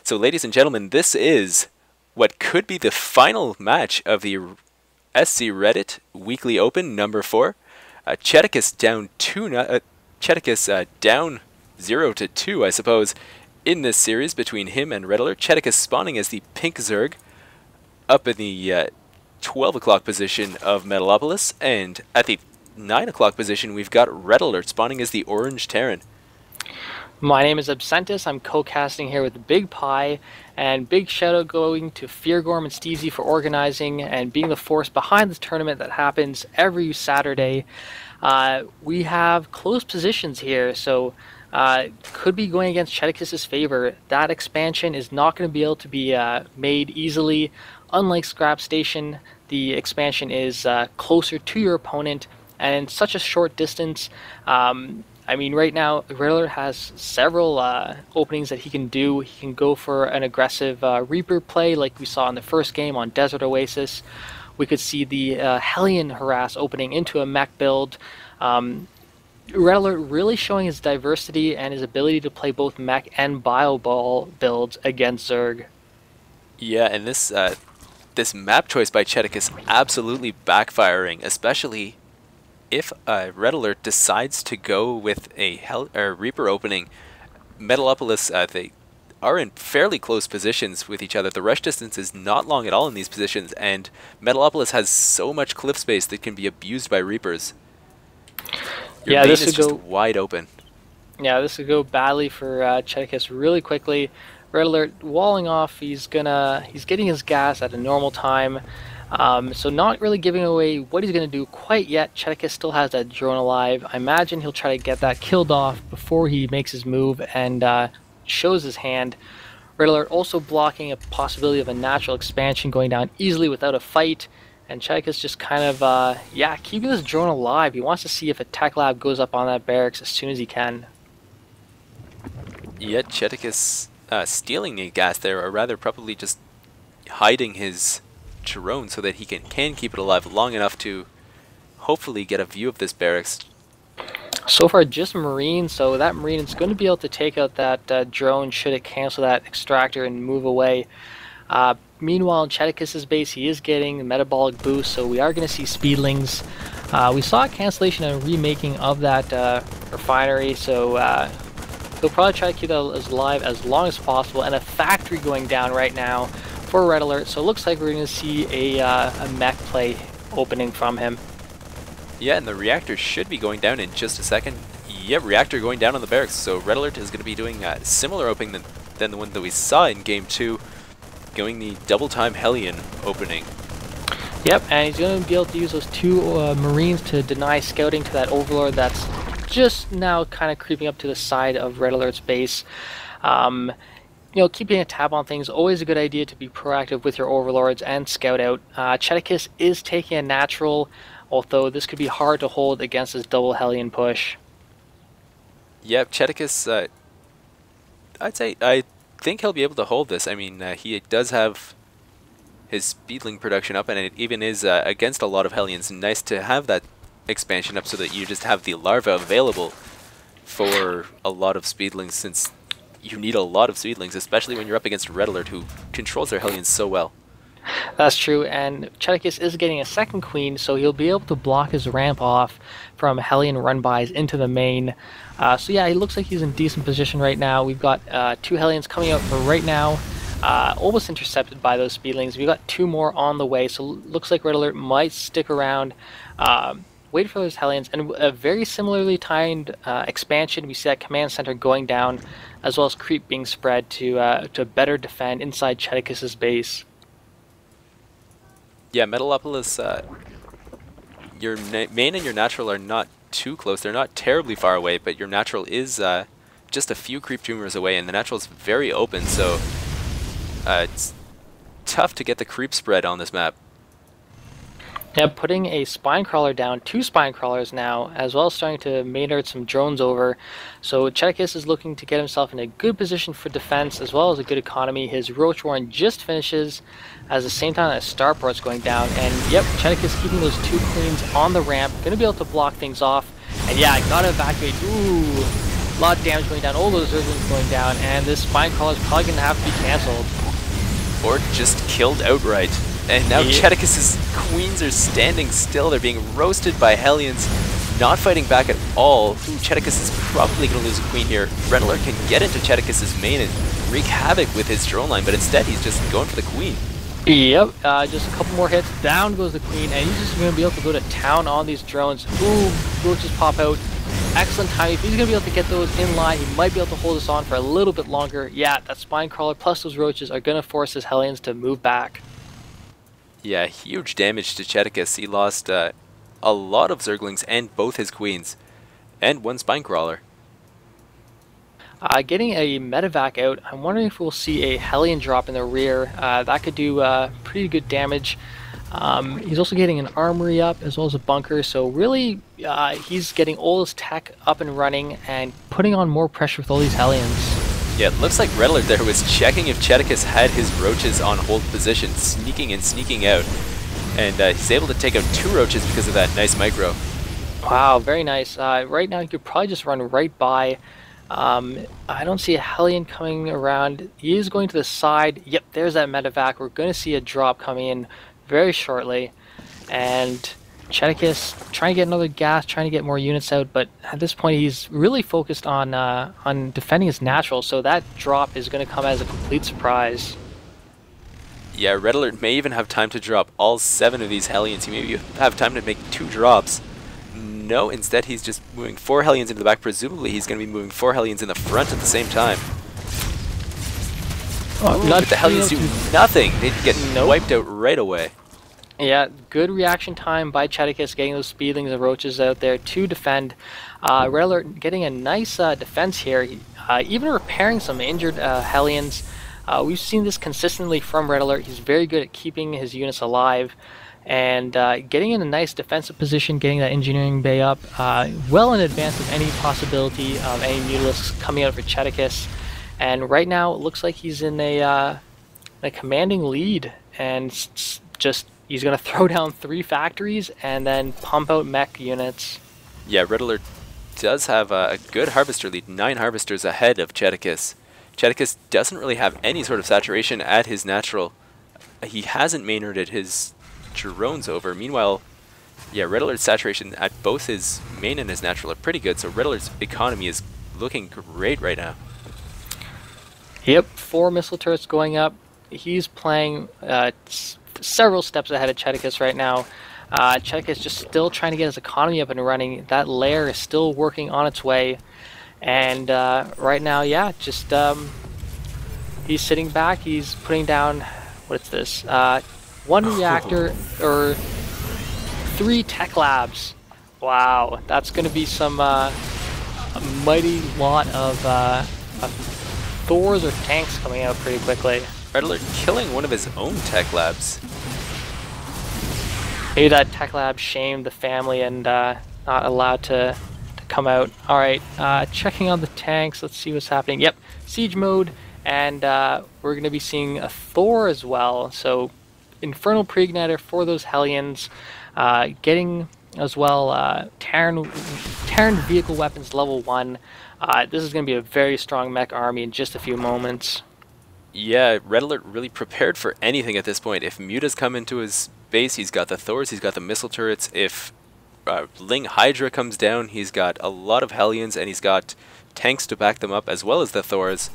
So ladies and gentlemen, this is what could be the final match of the SCReddit Weekly Open number 4. Cheticus down down 0-2, I suppose, in this series between him and RedAlert. Cheticus spawning as the pink Zerg up in the 12 o'clock position of Metalopolis, and at the 9 o'clock position we've got RedAlert spawning as the orange Terran. My name is Absentis. I'm co-casting here with Big Pie, and big shout out going to Feargorm and Steezy for organizing and being the force behind this tournament that happens every Saturday. We have close positions here, so could be going against Cheticus' favor. That expansion is not going to be able to be made easily. Unlike Scrap Station, the expansion is closer to your opponent and in such a short distance. I mean, right now, RedAlert has several openings that he can do. He can go for an aggressive Reaper play like we saw in the first game on Desert Oasis. We could see the Hellion Harass opening into a mech build. RedAlert really showing his diversity and his ability to play both mech and bio ball builds against Zerg. Yeah, and this map choice by Cheticus absolutely backfiring, especially if RedAlert decides to go with a Reaper opening. Metalopolis, they are in fairly close positions with each other. The rush distance is not long at all in these positions, and Metalopolis has so much cliff space that can be abused by Reapers. Your main is just wide open. Yeah, this would go badly for Cheticus really quickly. RedAlert walling off. He's getting his gas at a normal time. So not really giving away what he's going to do quite yet. Cheticus still has that drone alive. I imagine he'll try to get that killed off before he makes his move and shows his hand. RedAlert also blocking a possibility of a natural expansion going down easily without a fight. And Cheticus just kind of, keeping this drone alive. He wants to see if a tech lab goes up on that barracks as soon as he can. Yet Cheticus stealing the gas there, or rather probably just hiding his drone so that he can keep it alive long enough to hopefully get a view of this barracks. So far just Marine, so that Marine is going to be able to take out that drone should it cancel that extractor and move away. Meanwhile, in Cheticus' base, he is getting the metabolic boost, so we are going to see speedlings. We saw a cancellation and remaking of that refinery, so they'll probably try to keep that as alive as long as possible, and a factory going down right now for RedAlert, so it looks like we're going to see a mech play opening from him. Yeah, and the reactor should be going down in just a second. Yep, reactor going down on the barracks, so RedAlert is going to be doing a similar opening than the one that we saw in Game 2, going the double time Hellion opening. Yep, and he's going to be able to use those two Marines to deny scouting to that Overlord that's just now kind of creeping up to the side of RedAlert's base. You know, keeping a tab on things, always a good idea to be proactive with your overlords and scout out. Cheticus is taking a natural, although this could be hard to hold against his double Hellion push. Yep, Cheticus, I think he'll be able to hold this. I mean, he does have his speedling production up, and it even is against a lot of Hellions. Nice to have that expansion up so that you just have the larva available for a lot of speedlings, since you need a lot of speedlings, especially when you're up against RedAlert, who controls their Hellions so well. That's true, and Cheticus is getting a second queen, so he'll be able to block his ramp off from Hellion run-bys into the main. So yeah, he looks like he's in decent position right now. We've got two Hellions coming out for right now, almost intercepted by those speedlings. We've got two more on the way, so looks like RedAlert might stick around, wait for those Hellions, and a very similarly timed expansion. We see that command center going down, as well as creep being spread to better defend inside Cheticus' base. Yeah, Metalopolis, your main and your natural are not too close. They're not terribly far away, but your natural is just a few creep tumors away, and the natural is very open, so it's tough to get the creep spread on this map. Yeah, putting a spine crawler down, two spine crawlers now, as well as starting to Maynard some drones over. So Cheticus is looking to get himself in a good position for defense, as well as a good economy. His Roach Warren just finishes, at the same time that Starport's going down. And yep, Cheticus keeping those two queens on the ramp, going to be able to block things off. And yeah, I gotta evacuate. Ooh, A lot of damage going down, all those Zerglings going down, and this Spine Crawler is probably going to have to be cancelled. Or just killed outright. And now Yeah. Cheticus's queens are standing still. They're being roasted by Hellions, not fighting back at all. Ooh, Cheticus is probably going to lose a queen here. RedAlert can get into Cheticus's main and wreak havoc with his drone line, but instead he's just going for the queen. Yep, just a couple more hits, down goes the queen, and he's just going to be able to go to town on these drones. Ooh, roaches pop out. Excellent timing. If he's going to be able to get those in line, he might be able to hold us on for a little bit longer. Yeah, that Spine Crawler plus those roaches are going to force his Hellions to move back. Yeah, huge damage to Cheticus. He lost a lot of Zerglings and both his queens, and one Spine Crawler. Getting a medevac out, I'm wondering if we'll see a Hellion drop in the rear. That could do pretty good damage. He's also getting an armory up as well as a bunker, so really he's getting all his tech up and running and putting on more pressure with all these Hellions. Yeah, it looks like RedAlert there was checking if Cheticus had his roaches on hold position, sneaking in, sneaking out, and he's able to take out 2 roaches because of that nice micro. Wow, very nice. Right now you could probably just run right by. I don't see a Hellion coming around. He is going to the side. Yep, there's that medevac. We're going to see a drop coming in very shortly. And Cheticus trying to get another gas, trying to get more units out, but at this point he's really focused on defending his natural, so that drop is going to come as a complete surprise. Yeah, RedAlert may even have time to drop all 7 of these Hellions. He may have time to make 2 drops. No, instead he's just moving 4 Hellions into the back. Presumably he's going to be moving 4 Hellions in the front at the same time. Oh, But the Hellions do nothing. They get wiped out right away. Yeah, good reaction time by Cheticus, getting those speedlings and roaches out there to defend. RedAlert getting a nice defense here, even repairing some injured Hellions. We've seen this consistently from RedAlert. He's very good at keeping his units alive and getting in a nice defensive position, getting that engineering bay up well in advance of any possibility of any Mutalisks coming out for Cheticus. And right now it looks like he's in a commanding lead, and he's going to throw down 3 factories and then pump out mech units. Yeah, RedAlert does have a good harvester lead, 9 harvesters ahead of Cheticus. Cheticus doesn't really have any sort of saturation at his natural. He hasn't mainerded his drones over. Meanwhile, yeah, RedAlert's saturation at both his main and his natural are pretty good, so RedAlert's economy is looking great right now. Yep, 4 missile turrets going up. He's playing several steps ahead of Cheticus right now. Cheticus just still trying to get his economy up and running. That lair is still working on its way. And right now, yeah, just he's sitting back. He's putting down, what's this? 1 reactor or 3 tech labs. Wow, that's going to be some a mighty lot of Thors or tanks coming out pretty quickly. RedAlert killing one of his own tech labs. Maybe that tech lab shamed the family and not allowed to come out. Alright, checking on the tanks. Let's see what's happening. Yep, siege mode, and we're going to be seeing a Thor as well. So, Infernal Preigniter for those Hellions. Getting as well Terran vehicle weapons level 1. This is going to be a very strong mech army in just a few moments. Yeah, RedAlert really prepared for anything at this point. If Mutas come into his base, he's got the Thors, he's got the missile turrets. If Ling Hydra comes down, he's got a lot of Hellions, and he's got tanks to back them up, as well as the Thors.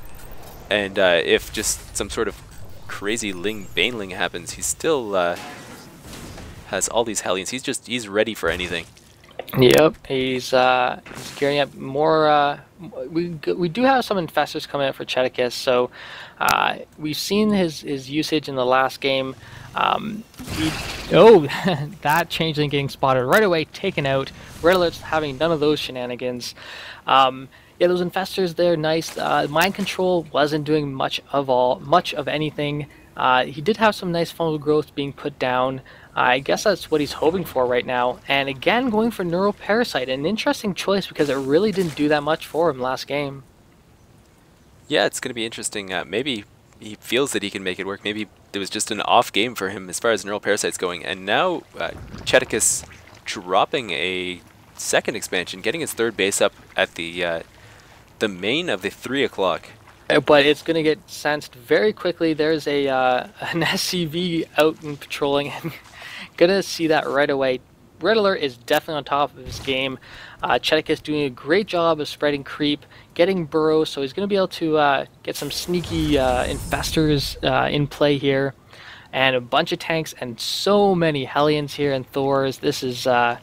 And if just some sort of crazy Ling Baneling happens, he still has all these Hellions. He's ready for anything. Yep, he's gearing up more. We do have some infestors coming out for Cheticus, so we've seen his usage in the last game. That changeling getting spotted right away, taken out. RedAlert's having none of those shenanigans. Yeah, those infestors, they're nice. Mind control wasn't doing much of anything. He did have some nice fungal growth being put down. I guess that's what he's hoping for right now. And again, going for Neural Parasite, an interesting choice because it really didn't do that much for him last game. Yeah, it's going to be interesting. Maybe he feels that he can make it work. Maybe it was just an off game for him as far as Neural Parasite's going. And now Cheticus dropping a second expansion, getting his 3rd base up at the the main of the 3 o'clock. But it's going to get sensed very quickly. There's a an SCV out and patrolling. Going to see that right away. RedAlert is definitely on top of his game. Cheticus doing a great job of spreading creep, getting burrows, so he's going to be able to get some sneaky infestors in play here. And a bunch of tanks and so many Hellions here and Thors. This is not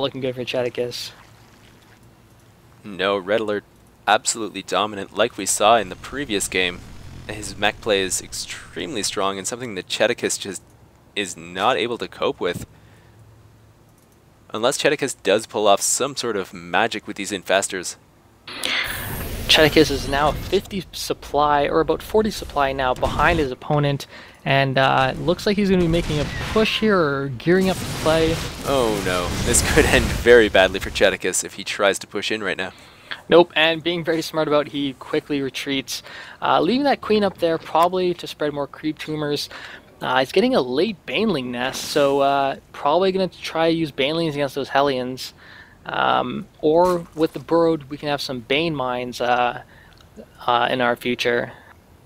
looking good for Cheticus. No, RedAlert absolutely dominant, like we saw in the previous game. His mech play is extremely strong and something that Cheticus just is not able to cope with. Unless Cheticus does pull off some sort of magic with these infestors. Cheticus is now 50 supply, or about 40 supply now, behind his opponent, and looks like he's going to be making a push here, or gearing up to play. Oh no, this could end very badly for Cheticus if he tries to push in right now. Nope, and being very smart about it, he quickly retreats, leaving that queen up there probably to spread more creep tumors. He's getting a late Baneling nest, so probably going to try to use Banelings against those Hellions. Or with the burrowed, we can have some Bane mines in our future.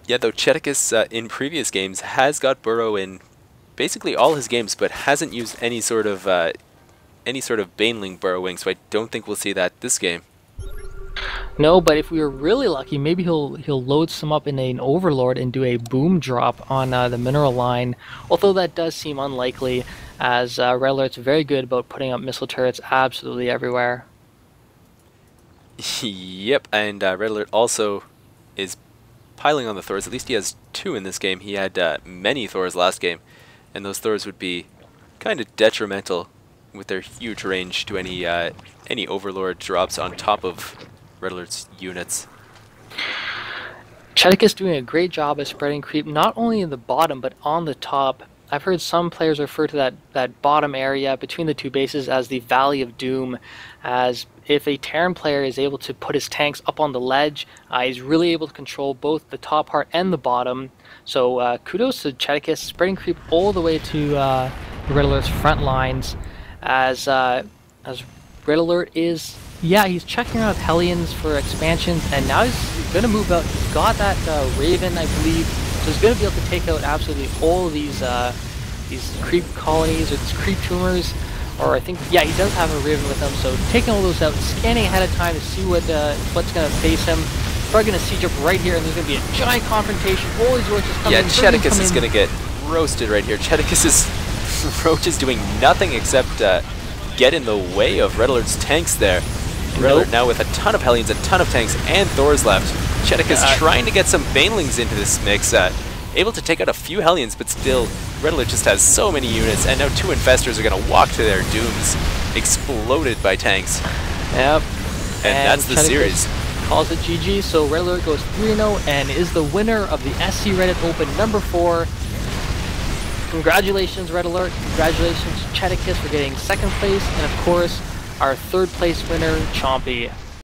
Yeah, though Cheticus in previous games has got burrow in basically all his games, but hasn't used any sort of Baneling burrowing, so I don't think we'll see that this game. No, but if we were really lucky, maybe he'll load some up in an Overlord and do a boom drop on the mineral line. Although that does seem unlikely, as RedAlert's very good about putting up missile turrets absolutely everywhere. Yep, and RedAlert also is piling on the Thors. At least he has 2 in this game. He had many Thors last game, and those Thors would be kind of detrimental with their huge range to any Overlord drops on top of RedAlert's units. Cheticus doing a great job of spreading creep, not only in the bottom, but on the top. I've heard some players refer to that bottom area between the 2 bases as the Valley of Doom, as if a Terran player is able to put his tanks up on the ledge, he's really able to control both the top part and the bottom. So kudos to Cheticus, spreading creep all the way to RedAlert's front lines, as RedAlert is... Yeah, he's checking around with Hellions for expansions, and now he's going to move out. He's got that Raven, I believe, so he's going to be able to take out absolutely all of these creep colonies, or these creep tumors, or I think, yeah, he does have a Raven with him, so taking all those out, scanning ahead of time to see what's going to face him. Probably going to siege up right here, and there's going to be a giant confrontation. All these roaches coming in. Yeah, Cheticus is going to get roasted right here. Cheticus's roaches doing nothing except get in the way of RedAlert's tanks there. RedAlert now with a ton of Hellions, a ton of tanks, and Thors left. Cheticus trying to get some Banelings into this mix. Able to take out a few Hellions, but still, RedAlert just has so many units, and now 2 infestors are going to walk to their dooms, exploded by tanks. Yep. And that's the series. Calls it GG, so RedAlert goes 3-0 and is the winner of the SCReddit Open #4. Congratulations, RedAlert. Congratulations, Cheticus, for getting 2nd place, and of course, our 3rd place winner, Chompy.